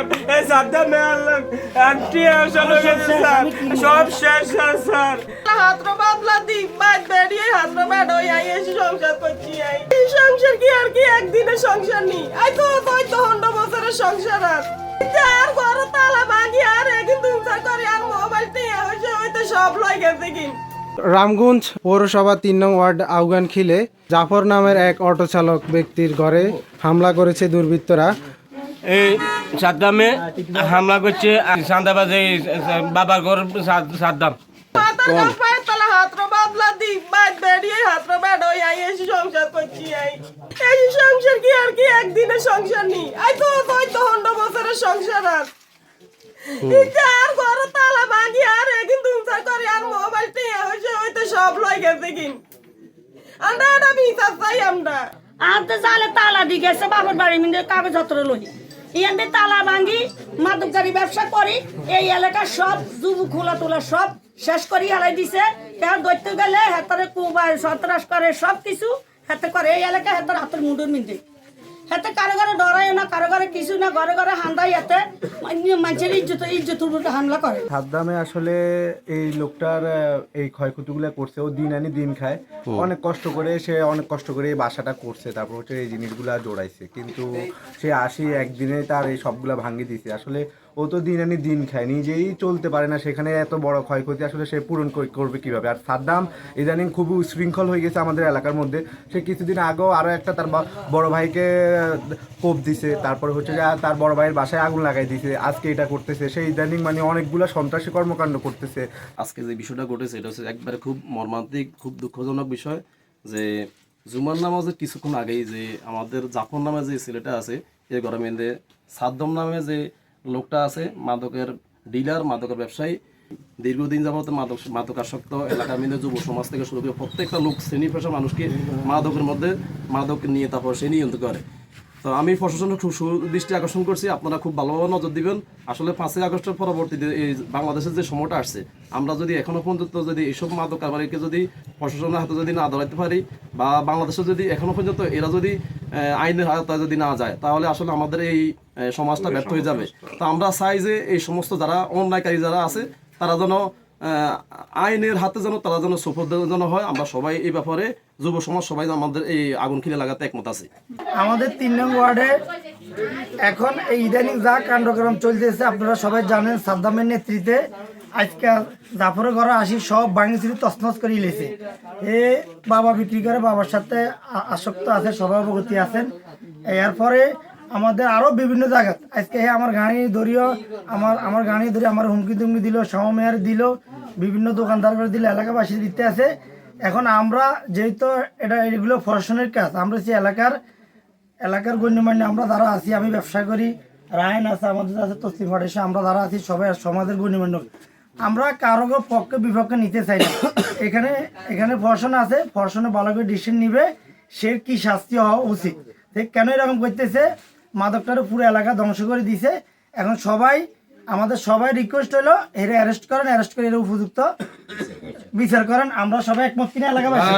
আনলাম, এই সাদ্দামে আনলাম, আন্টি আসলে স্যার সব শেষ স্যার। হাতটা বাদলা দিক বাদ বেরিয়ে হাতটা বাদ ওই আই এসে সংসার করছি। এই সংসার কি আর কি একদিনের সংসার নি, আই তো 100 বছরের সংসার। আর ঘরে তালা ভাঙি আর কিন্তু করে আর মোবাইল নিয়ে হয়তো সব লই গেছে কি। রামগঞ্জ পৌরসভা ৩ নং ওয়ার্ড আউগানখিলে জাফর নামের এক অটো চালক ব্যক্তির ঘরে হামলা করেছে দুর্বৃত্তরা। এই সাদ্দামে হামলা করছে সান্দাবাজে বাবার ঘর সাদ্দাম। সংসার কি আর কি একদিনের সংসার নি, আই তো 100 বছরের সংসার। আর ঘরে তালা ভাঙি আর কিন্তু করে আর মোবাইল নিয়ে হয়তো সব লই গেছে কি। আমরা এটা বিচার চাই। আমরা আনতে চালে তালা দি গেছে বাবার বাড়ি মিলে কাগজপত্র লই ইয়ান্ডে তালা ভাঙ্গি মাদকদারি ব্যবসা করি। এই এলাকার সব যুবক খোলা তোলা সব শেষ করি হারাই দিছে। কেউ ধরতে গেলে হাতের কুবাই সন্ত্রাস করে সব কিছু হাতে করে। এই এলাকায় হাতের হাতের মুন্ডুর মিন্দে হাতে কারো ঘরে ডরায় না, কারো ঘরে কিছু না, ঘরে ঘরে হান্দাই হাতে মানুষের ইজ্জত উপরে হামলা করে। সাদ্দামে আসলে এই লোকটার এই ক্ষয়ক্ষতিগুলো করছে, ও দিন আনি দিন খায়, অনেক কষ্ট করে সে অনেক কষ্ট করে এই বাসাটা করছে, তারপর হচ্ছে এই জিনিসগুলা জোড়াইছে, কিন্তু সে আসি একদিনে তার এই সবগুলা ভাঙিয়ে দিছে। আসলে ও তো দিন আনি দিন খায়, নিজেই চলতে পারে না, সেখানে এত বড় ক্ষয়ক্ষতি আসলে সে পূরণ করবে কিভাবে। আর সাদ্দাম ইদানিং খুব উশৃঙ্খল হয়ে গেছে আমাদের এলাকার মধ্যে। সে কিছুদিন আগেও আরও একটা তার বড় ভাইকে কোপ দিছে, তারপরে হচ্ছে যে তার বড় ভাইয়ের বাসায় আগুন লাগাই দিছে, আজকে এটা করতেছে। সেই ইদানিং মানে অনেকগুলো সন্ত্রাসী কর্মকাণ্ড করতেছে। আজকে যে বিষয়টা ঘটেছে এটা হচ্ছে একবারে খুব মর্মান্তিক, খুব দুঃখজনক বিষয় যে জুমার নামাজের কিছুক্ষণ আগেই যে আমাদের জাফর নামে যে ছেলেটা আছে এই গরমেন্দে সাদ্দাম নামে যে লোকটা আছে মাদকের ডিলার, মাদকের ব্যবসায়ী, দীর্ঘদিন যাবত মাদকাসক্ত এলাকার মধ্যে যুব সমাজ থেকে শুরু করে প্রত্যেকটা লোক শ্রেণী পেশার মানুষকে মাদকের মধ্যে মাদক নিয়ে তারপর সে নিয়ন্ত্রণ করে। তো আমি প্রশাসনের খুব সুদৃষ্টি আকর্ষণ করছি, আপনারা খুব ভালোভাবে নজর দিবেন। আসলে 5ই আগস্টের পরবর্তীতে এই বাংলাদেশের যে সময়টা আসছে, আমরা যদি এখনো পর্যন্ত যদি এইসব মাদক কারবারিকে যদি প্রশাসনের হাতে যদি না ধরাইতে পারি, বা বাংলাদেশে যদি এখনো পর্যন্ত এরা যদি আইনের আওতায় যদি না যায়, তাহলে আসলে আমাদের এই সমাজটা ব্যর্থ হয়ে যাবে। তো আমরা চাই যে এই সমস্ত যারা অন্যায়কারী যারা আছে তারা যেন আইনের হাতে যেন তারা যেন সুপর্দ যেন হয়। আমরা সবাই এই ব্যাপারে যুব সমাজ সবাই আমাদের এই আগুনখিলে লাগাতে একমত আছে। আমাদের 3 নং ওয়ার্ডে এখন এই ইদানিং যা কাণ্ডক্রম চলতেছে আপনারা সবাই জানেন। সাদ্দামের নেতৃত্বে আজকে জাফরের ঘরে আসি সব ভাঙিছিলি তছনছ করে ইলেছে। এ বাবা বিক্রি করে, বাবার সাথে আসক্ত আছে, সবাই অবগতি আছেন। এরপরে আমাদের আরও বিভিন্ন জায়গা আজকে আমার গাড়ি ধরিও আমার গাড়ি ধরে আমার হুমকি তুমকি দিল, সমমেয়ার দিল, বিভিন্ন দোকানদার করে দিল, এলাকাবাসী দিতে আছে। এখন আমরা যেহেতু এগুলো প্রশাসনের কাজ, আমরা যে এলাকার গণ্যমান্য আমরা যারা আছি, আমি ব্যবসা করি, রায়ন আছে, আমাদের আছে তসলিম ফাটেসে, আমরা যারা আছি সবাই সমাজের গণ্যমান্য, আমরা কারো পক্ষে বিপক্ষে নিতে চাই না। এখানে প্রশাসন আছে, প্রশাসনে ভালো করে ডিসিশন নিবে সে কি শাস্তি হওয়া উচিত। কেন এরকম করতেছে, মাদকটারে পুরো এলাকা ধ্বংস করে দিছে। এখন আমাদের সবাই রিকোয়েস্ট হলো এরা অ্যারেস্ট করেন, অ্যারেস্ট করে এরা উপযুক্ত বিচার করেন। আমরা সবাই একমত কিনা এলাকাবাসী?